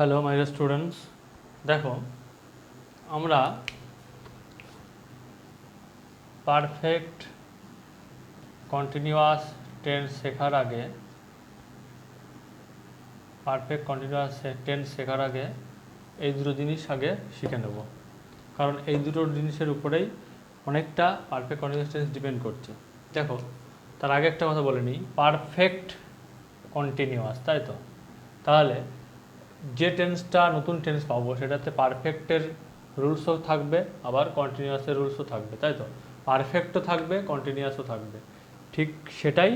Hello my students, দেখো আমরা perfect continuous tense শেখার আগে এই দুটো জিনিস আগে শিখে নেব, কারণ এই দুটো জিনিসের উপরেই অনেকটা পারফেক্ট কন্টিনিউয়াস টেন্স ডিপেন্ড করছে। দেখো তার আগে একটা কথা বলে নিই, পারফেক্ট কন্টিনিউয়াস, তাই তো? তাহলে যে টেন্সটা নতুন টেন্স পাবো সেটাতে পারফেক্টের রুলসও থাকবে, আবার কন্টিনিউয়াসের রুলসও থাকবে, তাই তো? পারফেক্টও থাকবে, কন্টিনিউয়াসও থাকবে, ঠিক সেটাই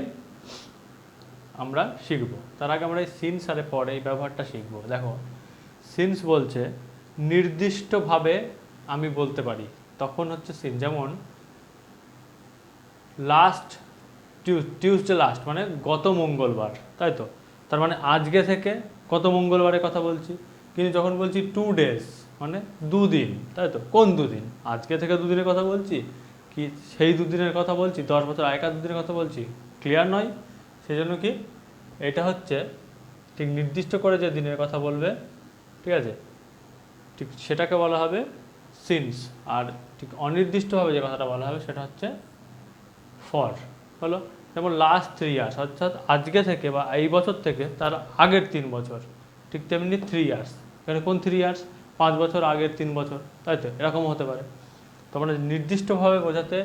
আমরা শিখব। তার আগে আমরা এই সিন্স আর পরে এই ব্যবহারটা শিখব। দেখো সিন্স বলছে নির্দিষ্টভাবে আমি বলতে পারি, তখন হচ্ছে সিন্স। যেমন লাস্ট টিউসডে, লাস্ট মানে গত মঙ্গলবার, তাই তো? তার মানে আজকে থেকে গত মঙ্গলবারের কথা বলছি। কিন্তু যখন বলছি 2 days মানে দুদিন, তাই তো? কোন দুদিন? আজকে থেকে দুদিনের কথা বলছি, কি সেই দুদিনের কথা বলছি, 10 বছর আগেকার দুদিনের কথা বলছি? ক্লিয়ার নয়। সেই জন্য কি এটা হচ্ছে ঠিক নির্দিষ্ট করে যে দিনের কথা বলবে, ঠিক আছে, ঠিক সেটাকে বলা হবে সিন্স। আর ঠিক অনির্দিষ্টভাবে যে কথাটা বলা হবে সেটা হচ্ছে ফর। হলো যেমন লাস্ট 3 years, অর্থাৎ আজকে থেকে বা এই বছর থেকে তার আগের 3 বছর, ঠিক তেমনি 3 years। এখানে কোন 3 years? 5 বছর আগের 3 বছর, তাই তো? এরকমও হতে পারে। তো আমরা নির্দিষ্টভাবে বোঝাতে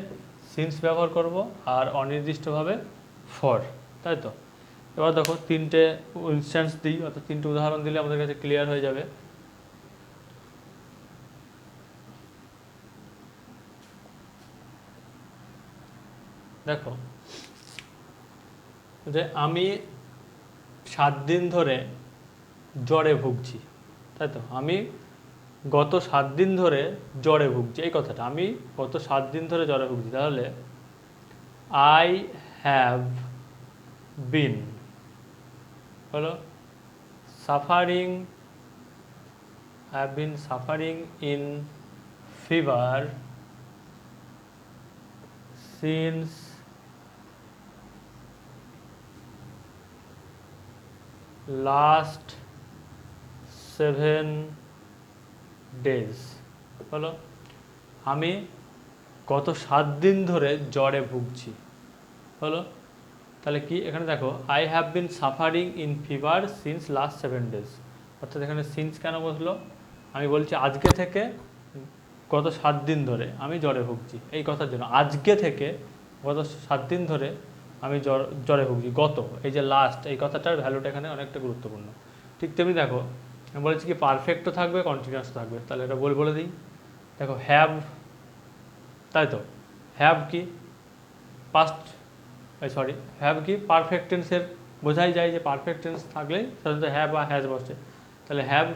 সিন্স ব্যবহার করব, আর অনির্দিষ্টভাবে ফর, তাই তো? এবার দেখো 3টে ইনস্ট্যান্স দিই, অর্থাৎ 3টে উদাহরণ দিলে আমাদের কাছে ক্লিয়ার হয়ে যাবে। দেখো যে আমি 7 দিন ধরে জ্বরে ভুগছি, তাই তো? আমি গত 7 দিন ধরে জ্বরে ভুগছি, এই কথাটা আমি গত 7 দিন ধরে জ্বরে ভুগছি। তাহলে আই হ্যাভ বিন হলো suffering, have been suffering in fever since last 7 days। হলো আমি গত 7 দিন ধরে জ্বরে ভুগছি। হলো তাহলে কি এখানে দেখো I have been suffering in fever since last 7 days, অর্থাৎ এখানে সিন্স কেন বসলো? আমি বলছি আজকে থেকে গত 7 দিন ধরে আমি জ্বরে ভুগছি, এই কথার জন্য আজকে থেকে গত 7 দিন ধরে আমি জ্বরে ভুগছি। গত, এই যে লাস্ট, এই কথাটার ভ্যালুটা এখানে অনেকটা গুরুত্বপূর্ণ। ঠিক তেমনি দেখো আমি বলেছি কি পারফেক্টও থাকবে, কন্টিনিউয়াস থাকবে। তাহলে এটা বলে দিই। দেখো হ্যাভ, তাই তো? হ্যাভ কি পাস্ট, সরি, হ্যাভ কি পারফেক্ট টেন্সের বোঝাই যায় যে পারফেক্ট টেন্স থাকলেই সাধারণত হ্যাভ বা হ্যাজ বসে। তাহলে হ্যাভ।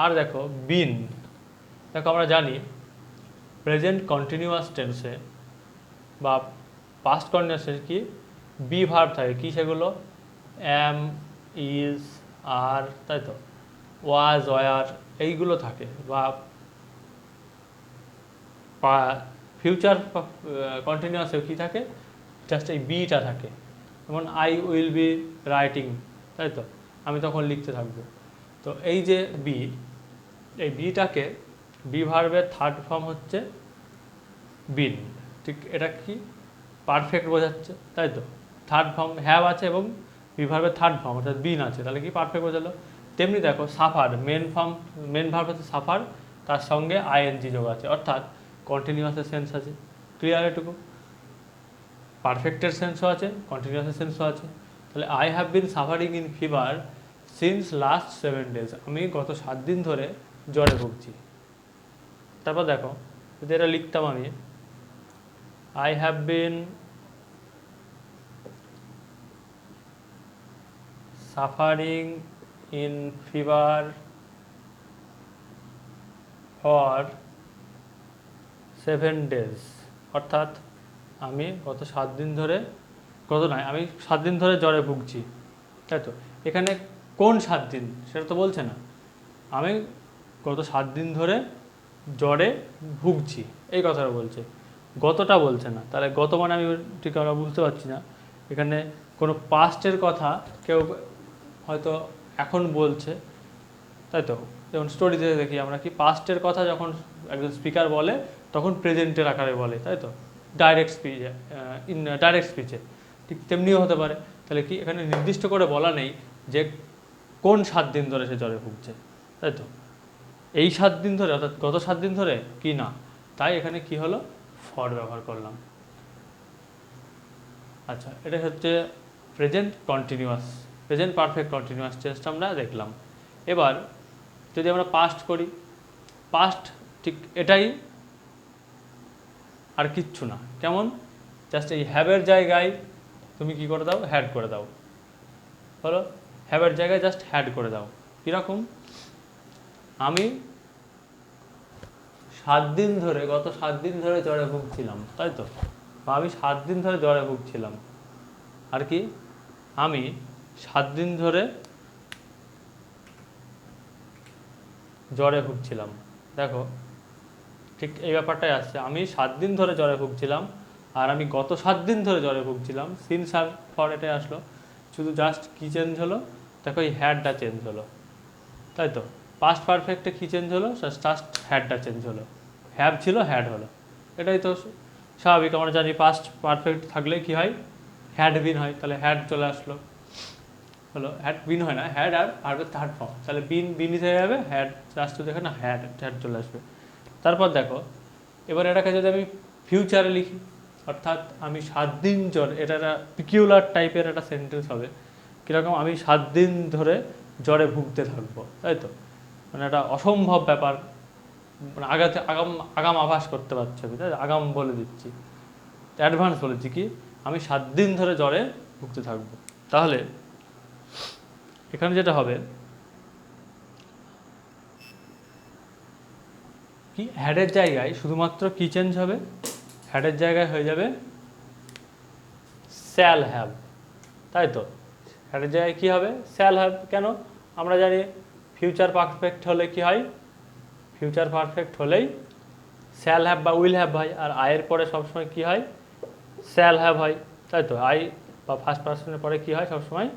আর দেখো বিন, দেখো আমরা জানি প্রেজেন্ট কন্টিনিউয়াস টেন্সে বা পাস্ট কন্টিনিউয়াসে কি বি ভার্ব থাকে, কি সেগুলো? অ্যাম, ইজ, আর, তাই তো? ওয়াজ, ওয়ার, এইগুলো থাকে। বা ফিউচার কন্টিনিউয়াসেও কী থাকে? জাস্ট এই বিটা থাকে। যেমন আই উইল বি রাইটিং, তাই তো? আমি তখন লিখতে থাকবো। তো এই যে বি, এই বিটাকে, বি ভার্বের থার্ড ফর্ম হচ্ছে বিন। ঠিক এটা কি পারফেক্ট বোঝাচ্ছে, তাই তো? থার্ড ফর্ম হ্যাভ আছে এবং বি ভার্বের থার্ড ফর্ম অর্থাৎ বিন আছে, তাহলে কি পারফেক্ট বোঝালো। তেমনি দেখো সাফার, মেন ভার্ব হচ্ছে সাফার, তার সঙ্গে আইএনজি যোগ আছে, অর্থাৎ কন্টিনিউয়াসের সেন্স আছে। ক্লিয়ার এটুকু? পারফেক্টের সেন্সও আছে, কন্টিনিউয়াসের সেন্সও আছে। তাহলে I have been suffering in fever since last 7 days, আমি গত 7 দিন ধরে জ্বরে ভুগছি। তারপর দেখো যদি এটা লিখতাম আমি, I have been suffering in fever for 7 days, অর্থাৎ আমি গত 7 দিন ধরে, আমি 7 দিন ধরে জ্বরে ভুগছি, তাই তো? এখানে কোন 7 দিন সেটা তো বলছে না, আমি গত 7 দিন ধরে জ্বরে ভুগছি এই কথাটা বলছে, গতটা বলছে না। তাহলে গত মানে আমি ঠিক আমরা বুঝতে পারছি না। এখানে কোনো পাস্টের কথা কেউ হয়তো এখন বলছে, তাই তো? যেমন স্টোরিতে দেখি আমরা কি পাস্টের কথা যখন একজন স্পিকার বলে তখন প্রেজেন্টের আকারে বলে, তাই তো? ডাইরেক্ট স্পিচে, ডাইরেক্ট স্পিচে ঠিক তেমনিও হতে পারে। তাহলে কি এখানে নির্দিষ্ট করে বলা নেই যে কোন 7 দিন ধরে সে জ্বরে ভুগছে, তাই তো? এই 7 দিন ধরে অর্থাৎ গত 7 দিন ধরে কি না, তাই এখানে কি হলো, ফর ব্যবহার করলাম। আচ্ছা, এটা হচ্ছে present continuous, present perfect continuous টেন্সটা আমরা দেখলাম। এবার যদি আমরা পাস্ট করি, পাস্ট ঠিক এটাই, আর কিচ্ছু না। কেমন? জাস্ট এই হ্যাবের জায়গায় তুমি কি করে দাও, হ্যাড করে দাও। হলো, হ্যাবের জায়গায় জাস্ট হ্যাড করে দাও। কীরকম? আমি 7 দিন ধরে, গত 7 দিন ধরে জ্বরে ভুগছিলাম, তাই তো? বা আমি 7 দিন ধরে জ্বরে ভুগছিলাম। আর কি, আমি 7 দিন ধরে জ্বরে ভুগছিলাম। দেখো ঠিক এই ব্যাপারটাই আসছে, আমি 7 দিন ধরে জ্বরে ভুগছিলাম, আর আমি গত 7 দিন ধরে জ্বরে ভুগছিলাম। সিন্স আর ফর এটাই আসলো, শুধু জাস্ট কী চেঞ্জ হলো, দেখো এই হ্যাডটা চেঞ্জ হলো, তাই তো? পাস্ট পারফেক্টে কী চেঞ্জ হলো, জাস্ট হ্যাডটা চেঞ্জ হলো। হ্যাভ ছিল, হ্যাড হলো। এটাই তো স্বাভাবিক। আমরা জানি পাস্ট পারফেক্ট থাকলে কি হয়, হ্যাড বিন হয়। তাহলে হ্যাড চলে আসলো, হলো হ্যাড বিন হয় না, হ্যাড আর ভার্বের থার্ড ফর্ম। তাহলে বিনই থেকে যাবে, হ্যাড লাস্টে দেখে না, হ্যাড চলে আসবে। তারপর দেখো, এবার এটাকে যদি আমি ফিউচারে লিখি, অর্থাৎ আমি 7 দিন জ্বর, এটা একটা পিকিউলার টাইপের একটা সেন্টেন্স হবে। কীরকম? আমি 7 দিন ধরে জ্বরে ভুগতে থাকবো, তাই তো? মানে একটা অসম্ভব ব্যাপার, মানে আগাম আভাস করতে পারছি আমি, তাই আগাম বলে দিচ্ছি, অ্যাডভান্স বলেছি কি আমি 7 দিন ধরে জ্বরে ভুগতে থাকবো। তাহলে এখানে যেটা হবে কি, হ্যাডের জায়গায় শুধুমাত্র কি চেঞ্জ হবে, হ্যাডের জায়গায় হয়ে যাবে শ্যাল হ্যাভ, তাই তো? হ্যাডের জায়গায় কী হবে, শ্যাল হ্যাভ। কেন? আমরা জানি ফিউচার পারফেক্ট হলে কি হয়, ফিউচার পারফেক্ট হলেই শ্যাল হ্যাভ বা উইল হ্যাভ হয়, আর আয়ের পরে সবসময় কি হয়, শ্যাল হ্যাভ হয়, তাই তো? আই বা ফার্স্ট পার্সনের পরে কি হয়, সবসময়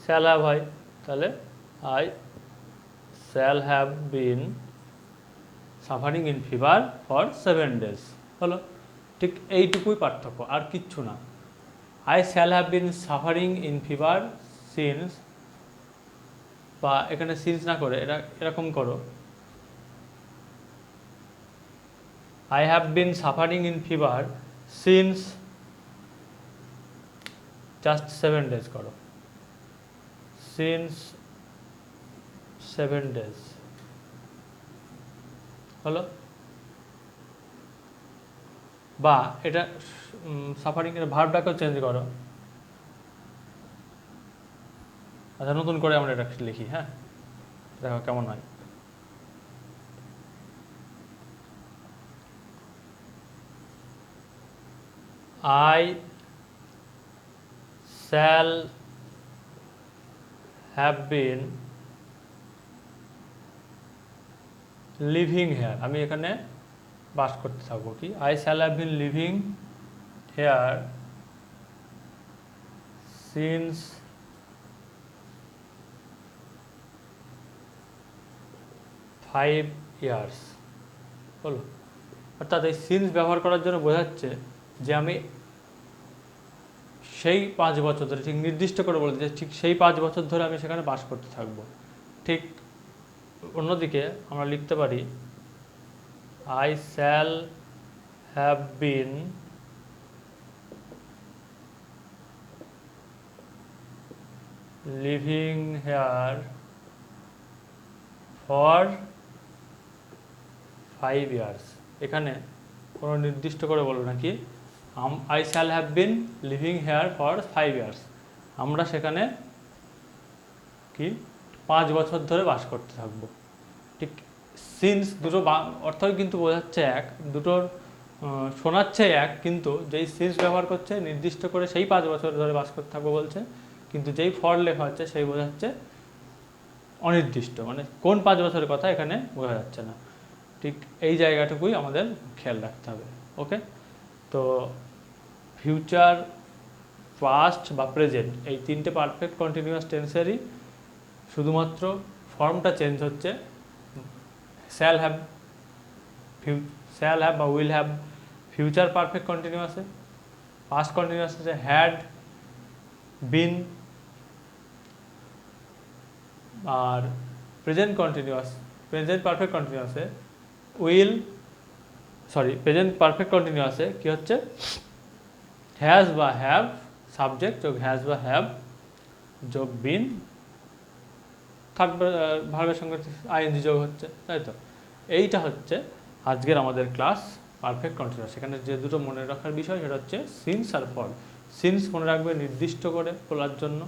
শ্যাল হ্যাভ হয়। তাহলে I shall have been suffering in fever for 7 days হলো। ঠিক এইটুকুই পার্থক্য, আর কিচ্ছু না। I shall have been suffering in fever since, বা এখানে সিন্স না করে এটা এরকম করো, I have been suffering in fever since just 7 days করো, সিন্স 7 days হলো। বা এটা সাফারিং এর ভার্বটাকেও চেঞ্জ করো। আচ্ছা, নতুন করে আমরা এটা লিখি, হ্যাঁ, দেখো কেমন হয়। I shall have been living here, আমি এখানে বাস করতে থাকবো। কি, I shall have been living here since 5 years হলো। অর্থাৎ এই সিন্স ব্যবহার করার জন্য বোঝাচ্ছে যে আমি সেই 5 বছর ধরে, ঠিক নির্দিষ্ট করে বলতে যে ঠিক সেই 5 বছর ধরে আমি সেখানে বাস করতে থাকবো। ঠিক অন্যদিকে আমরা লিখতে পারি I shall have been living here for 5 years। এখানে কোনো নির্দিষ্ট করে বলবো না কি, I shall have been living here for 5 years, আমরা সেখানে কি 5 বছর ধরে বাস করতে থাকবো। ঠিক সিন্স দুটো অর্থই কিন্তু বোঝাচ্ছে এক, দুটোর শোনাচ্ছে এক, কিন্তু যেই সিন্স ব্যবহার করছে নির্দিষ্ট করে সেই 5 বছর ধরে বাস করতে থাকবো বলছে, কিন্তু যেই ফর লেখা হচ্ছে সেই বোঝাচ্ছে অনির্দিষ্ট, মানে কোন 5 বছরের কথা এখানে বোঝা যাচ্ছে না। ঠিক এই জায়গাটুকুই আমাদের খেয়াল রাখতে হবে। ওকে, তো ফিউচার, পাস্ট বা প্রেজেন্ট, এই তিনটে পারফেক্ট কন্টিনিউয়াস টেন্সেরই শুধুমাত্র ফর্মটা চেঞ্জ হচ্ছে, শ্যাল হ্যাভ, শ্যাল হ্যাভ বা উইল হ্যাভ। ফিউচার পারফেক্ট কন্টিনিউয়াসে পাস্ট কন্টিনিউয়াস আছে হ্যাড, বিন। আর প্রেজেন্ট কন্টিনিউয়াস, প্রেজেন্ট পারফেক্ট কন্টিনিউয়াসে উইল, সরি প্রেজেন্ট পারফেক্ট কন্টিনিউয়াসে কি হচ্ছে হ্যাজ বা হ্যাভ, সাবজেক্ট যোগ হ্যাজ বা হ্যাভ যোগ বিন, থার্ড ভার্বের সঙ্গে আইএনজি যোগ হচ্ছে, তাই তো। এইটা হচ্ছে আজকের আমাদের ক্লাস পারফেক্ট কন্টিনিউয়াস। সেখানে যে দুটো মনে রাখার বিষয় সেটা হচ্ছে সিন্স আর ফর। সিন্স মনে রাখবে নির্দিষ্ট করে বলার জন্য,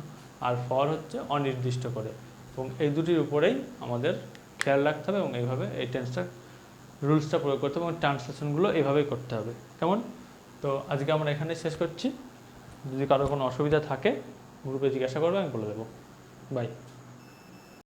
আর ফর হচ্ছে অনির্দিষ্ট করে, এবং এই দুটির উপরেই আমাদের খেয়াল রাখতে হবে এবং এইভাবে এই টেন্সটা রুলসটা প্রয়োগ করতে হবে এবং ট্রান্সলেশনগুলো এইভাবেই করতে হবে। কেমন? তো আজকে আমরা এখানে শেষ করছি। যদি কারো কোনো অসুবিধা থাকে গ্রুপে জিজ্ঞাসা করবে, আমি বলে দেবো। বাই।